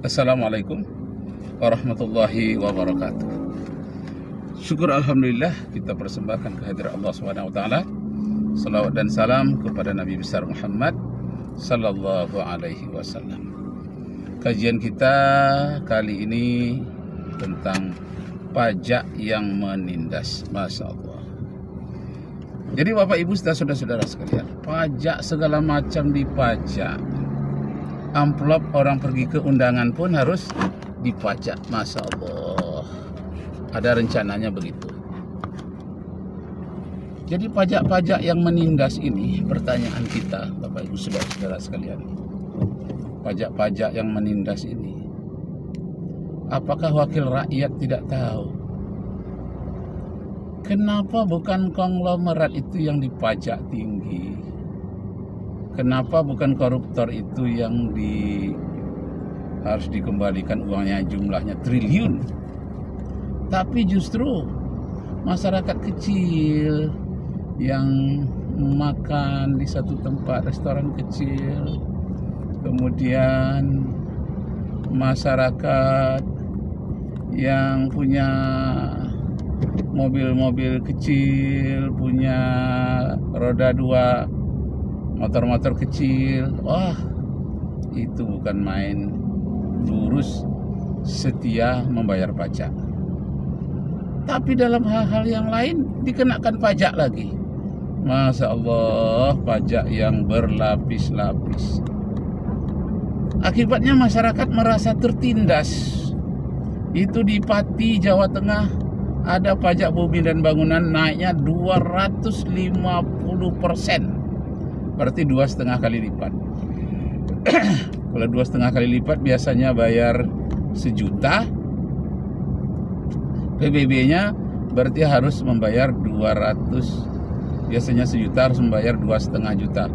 Assalamualaikum warahmatullahi wabarakatuh. Syukur alhamdulillah kita persembahkan kehadirat Allah Subhanahu wa taala. Salawat dan salam kepada Nabi besar Muhammad sallallahu alaihi wasallam. Kajian kita kali ini tentang pajak yang menindas. Masya Allah. Jadi Bapak Ibu saudara-saudara sekalian, pajak segala macam dipajak. Amplop orang pergi ke undangan pun harus dipajak. Masya Allah, ada rencananya begitu. Jadi pajak-pajak yang menindas ini, pertanyaan kita Bapak Ibu saudara-saudara sekalian, pajak-pajak yang menindas ini, apakah wakil rakyat tidak tahu? Kenapa bukan konglomerat itu yang dipajak tinggi? Kenapa bukan koruptor itu yang harus dikembalikan uangnya jumlahnya triliun? Tapi justru masyarakat kecil yang makan di satu tempat restoran kecil, kemudian masyarakat yang punya mobil-mobil kecil, punya roda dua, motor-motor kecil, wah itu bukan main, lurus setia membayar pajak. Tapi dalam hal-hal yang lain dikenakan pajak lagi. Masya Allah, pajak yang berlapis-lapis. Akibatnya masyarakat merasa tertindas. Itu di Pati, Jawa Tengah, ada pajak bumi dan bangunan naiknya 250%. Berarti 2,5 kali lipat. Kalau 2,5 kali lipat biasanya bayar 1 juta, PBB-nya berarti harus membayar 200. Biasanya 1 juta harus membayar 2,5 juta.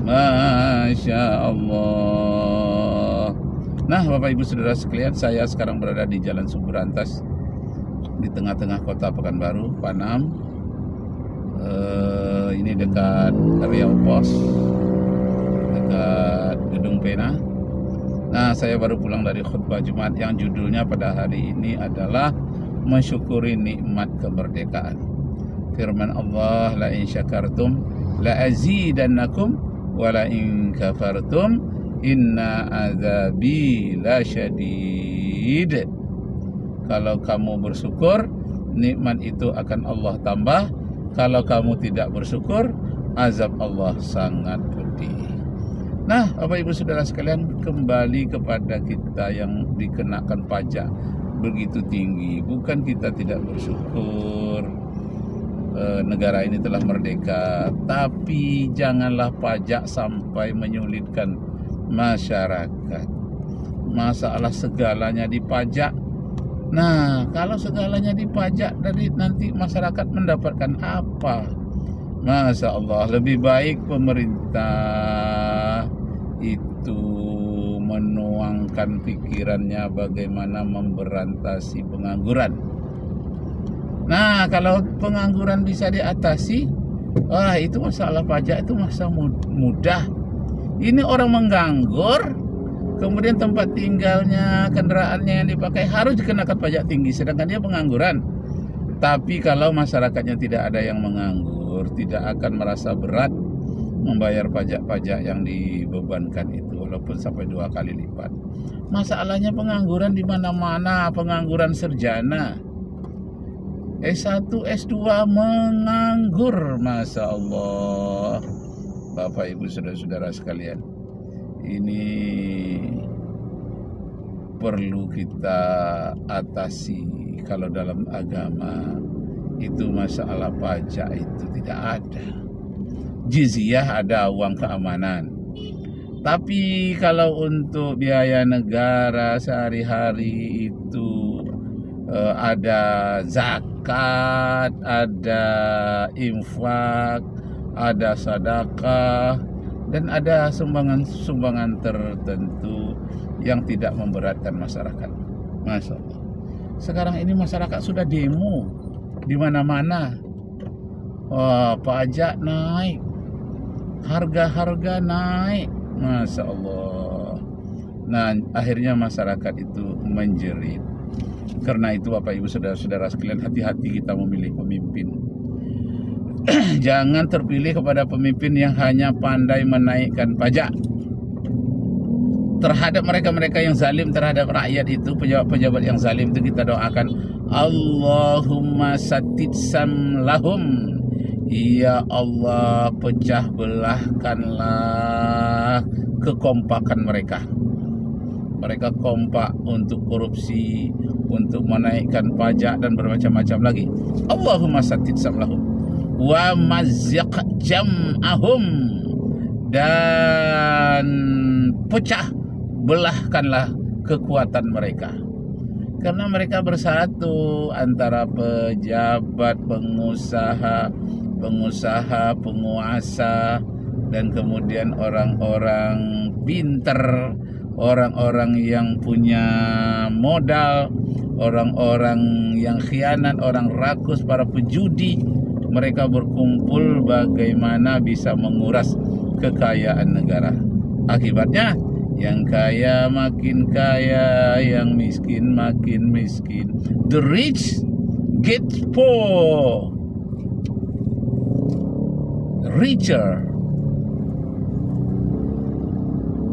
Masya Allah. Nah Bapak Ibu Saudara sekalian, saya sekarang berada di Jalan Suburantas, di tengah-tengah kota Pekanbaru, Panam. Ini dekat Riau Pos, dekat Gedung Pena. Nah, saya baru pulang dari khutbah Jumat yang judulnya pada hari ini adalah mensyukuri nikmat kemerdekaan. Firman Allah, la in syakartum la azidannakum wa la in kafartum inna azabi lasyadid. Kalau kamu bersyukur, nikmat itu akan Allah tambah. Kalau kamu tidak bersyukur, azab Allah sangat pedih. Nah, Bapak Ibu Saudara sekalian, kembali kepada kita yang dikenakan pajak begitu tinggi. Bukan kita tidak bersyukur negara ini telah merdeka, tapi janganlah pajak sampai menyulitkan masyarakat. Masalah segalanya dipajak. Nah, kalau segalanya dipajak, dari nanti masyarakat mendapatkan apa? Masya Allah, lebih baik pemerintah itu menuangkan pikirannya bagaimana memberantasi pengangguran. Nah, kalau pengangguran bisa diatasi, wah itu masalah pajak itu masa mudah. Ini orang menganggur, kemudian tempat tinggalnya, kendaraannya yang dipakai harus dikenakan pajak tinggi, sedangkan dia pengangguran. Tapi kalau masyarakatnya tidak ada yang menganggur, tidak akan merasa berat membayar pajak-pajak yang dibebankan itu, walaupun sampai 2 kali lipat. Masalahnya pengangguran di mana-mana, pengangguran sarjana, S1, S2 menganggur, Masya Allah. Bapak Ibu Saudara-saudara sekalian, ini perlu kita atasi. Kalau dalam agama itu masalah pajak itu tidak ada. Jizyah ada, uang keamanan. Tapi kalau untuk biaya negara sehari-hari itu ada zakat, ada infak, ada sedekah, dan ada sumbangan-sumbangan tertentu yang tidak memberatkan masyarakat. Masya Allah. Sekarang ini masyarakat sudah demo di mana-mana. Wah, pajak naik, harga-harga naik. Masya Allah. Nah, akhirnya masyarakat itu menjerit. Karena itu Bapak Ibu Saudara-saudara sekalian, hati-hati kita memilih pemimpin. Jangan terpilih kepada pemimpin yang hanya pandai menaikkan pajak. Terhadap mereka-mereka yang zalim terhadap rakyat itu, pejabat-pejabat yang zalim itu, kita doakan Allahumma satitsam lahum. Ya Allah, pecah belahkanlah kekompakan mereka. Mereka kompak untuk korupsi, untuk menaikkan pajak dan bermacam-macam lagi. Allahumma satitsam lahum wa mazziq jam'ahum, dan pecah belahkanlah kekuatan mereka. Karena mereka bersatu antara pejabat, pengusaha, penguasa, dan kemudian orang-orang pinter, orang-orang yang punya modal, orang-orang yang khianat, orang rakus, para pejudi. Mereka berkumpul bagaimana bisa menguras kekayaan negara. Akibatnya yang kaya makin kaya, yang miskin makin miskin. The rich get poor, richer.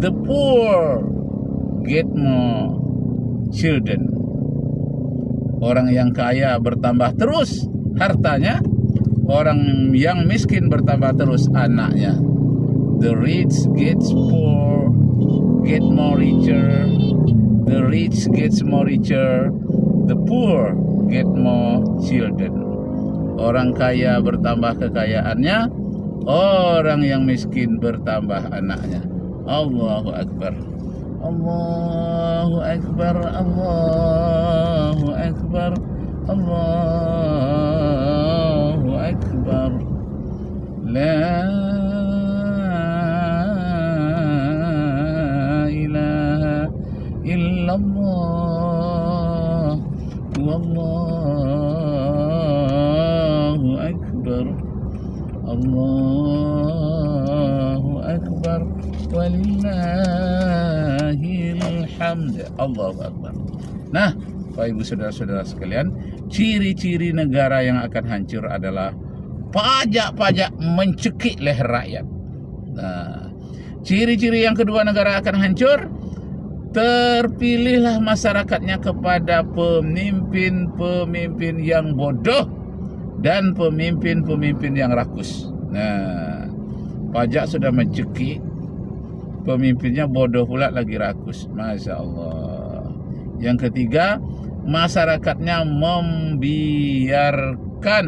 The poor get more children. Orang yang kaya bertambah terus hartanya, orang yang miskin bertambah terus anaknya. The rich gets poor, get more richer. The rich gets more richer. The poor get more children. Orang kaya bertambah kekayaannya, orang yang miskin bertambah anaknya. Allahu Akbar. Allahu Akbar. Allahu Akbar. Allahu Akbar. La ilaha illallah. Wallahu Akbar. Allahu Akbar. Walillahil hamd. Allahu Akbar. Nah, Bapak Ibu Saudara-saudara sekalian, ciri-ciri negara yang akan hancur adalah pajak-pajak mencekik leher rakyat. Nah, ciri-ciri yang kedua negara akan hancur, terpilihlah masyarakatnya kepada pemimpin-pemimpin yang bodoh dan pemimpin-pemimpin yang rakus. Nah, pajak sudah mencekik, pemimpinnya bodoh pula lagi rakus. Masya Allah. Yang ketiga, masyarakatnya membiarkan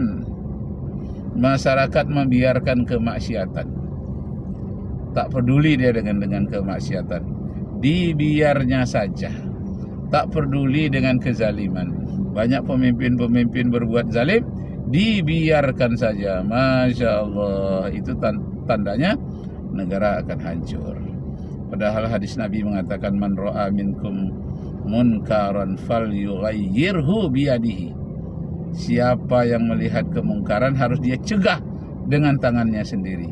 kemaksiatan. Tak peduli dia dengan kemaksiatan, dibiarnya saja. Tak peduli dengan kezaliman. Banyak pemimpin-pemimpin berbuat zalim, dibiarkan saja. Masya Allah, itu tandanya negara akan hancur. Padahal hadis Nabi mengatakan, man ra'a minkum munkaran falyughayyirhu biyadihi. Siapa yang melihat kemungkaran harus dia cegah dengan tangannya sendiri.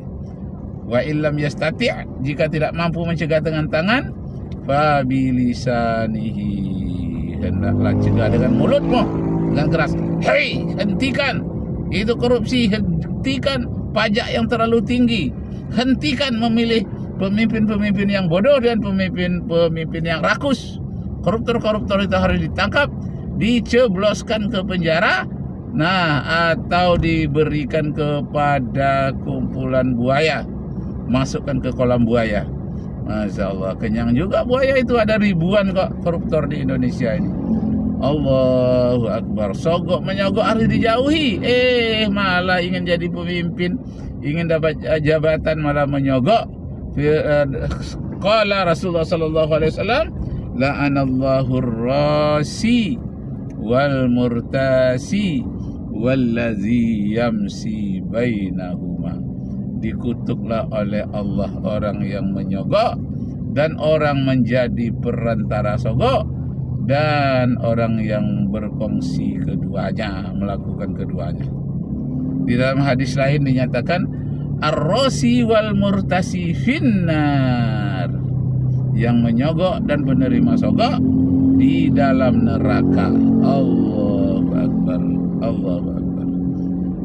Wa illam yastati', jika tidak mampu mencegah dengan tangan, fa bilisanihi, hendaklah cegah dengan mulutmu, dengan keras. Hei, hentikan itu korupsi, hentikan pajak yang terlalu tinggi, hentikan memilih pemimpin-pemimpin yang bodoh dan pemimpin-pemimpin yang rakus. Koruptor-koruptor itu harus ditangkap, dicebloskan ke penjara, nah, atau diberikan kepada kumpulan buaya, masukkan ke kolam buaya. Masya Allah, kenyang juga buaya itu, ada ribuan kok koruptor di Indonesia ini. Allahu Akbar. Sogok menyogok harus dijauhi. Malah ingin jadi pemimpin, ingin dapat jabatan malah menyogok. Qala Rasulullah sallallahu alaihi wasallam, la'anallahu ar-rasi wal murtasi wallazi yamsi bainahuma. Dikutuklah oleh Allah orang yang menyogok dan orang menjadi perantara sogok, dan orang yang berkongsi keduanya, melakukan keduanya. Di dalam hadis lain dinyatakan ar-rasi wal murtasi finnar. yang menyogok dan penerima sogok di dalam neraka. Allahu Akbar, Allahu Akbar.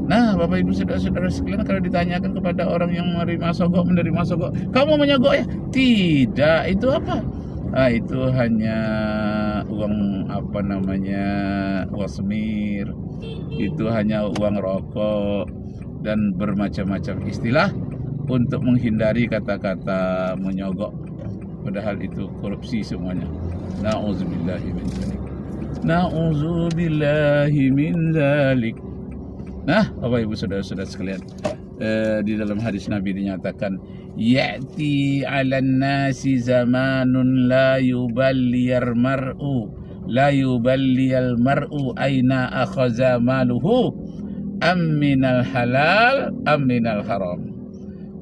Nah, Bapak Ibu saudara-saudara sekalian, kalau ditanyakan kepada orang yang menerima sogok, kamu menyogok ya? Tidak, itu apa? Itu hanya uang wasmir, itu hanya uang rokok dan bermacam-macam istilah untuk menghindari kata-kata menyogok. Padahal itu korupsi semuanya. Na'udzubillahi min dzalik. Na'udzubillahi min dzalik. Nah, Bapak Ibu saudara-saudara sekalian, di dalam hadis Nabi dinyatakan, ya'ti 'alan nasi zamanun la yuballiyal mar'u aina akhadha maluhu am minal halal am minal haram.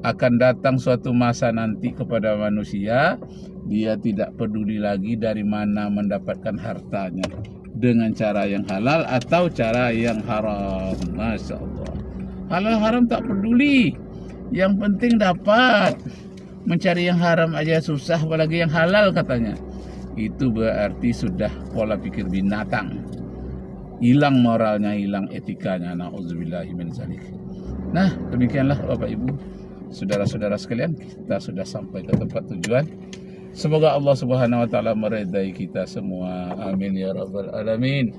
Akan datang suatu masa nanti kepada manusia, dia tidak peduli lagi dari mana mendapatkan hartanya, dengan cara yang halal atau cara yang haram. Masya Allah. Halal haram tak peduli, yang penting dapat. Mencari yang haram aja susah, apalagi yang halal katanya. Itu berarti sudah pola pikir binatang, hilang moralnya, hilang etikanya. Na'udzubillahi min dzalik. Nah, demikianlah Bapak Ibu saudara-saudara sekalian, kita sudah sampai ke tempat tujuan. Semoga Allah Subhanahu wa taala meridai kita semua. Amin ya rabbal alamin.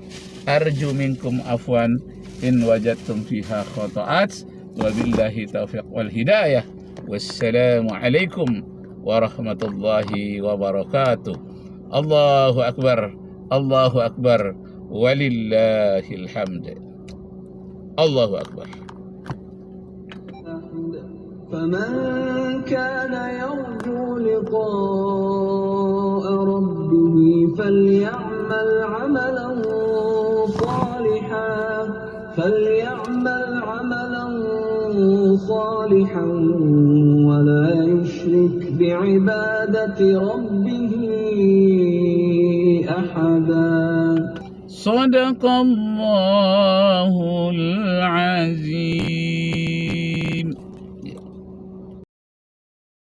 Arju minkum afwan in wajadtum fiha khata'at. Wabillahi taufiq wal hidayah. Wassalamu alaikum warahmatullahi wabarakatuh. Allahu akbar. Allahu akbar. Walillahil hamd. Allahu akbar. فمن كان يرجو لقاء ربه فليعمل عملا صالحا ولا يشرك بعبادة ربه أحدا. صدق الله العظيم.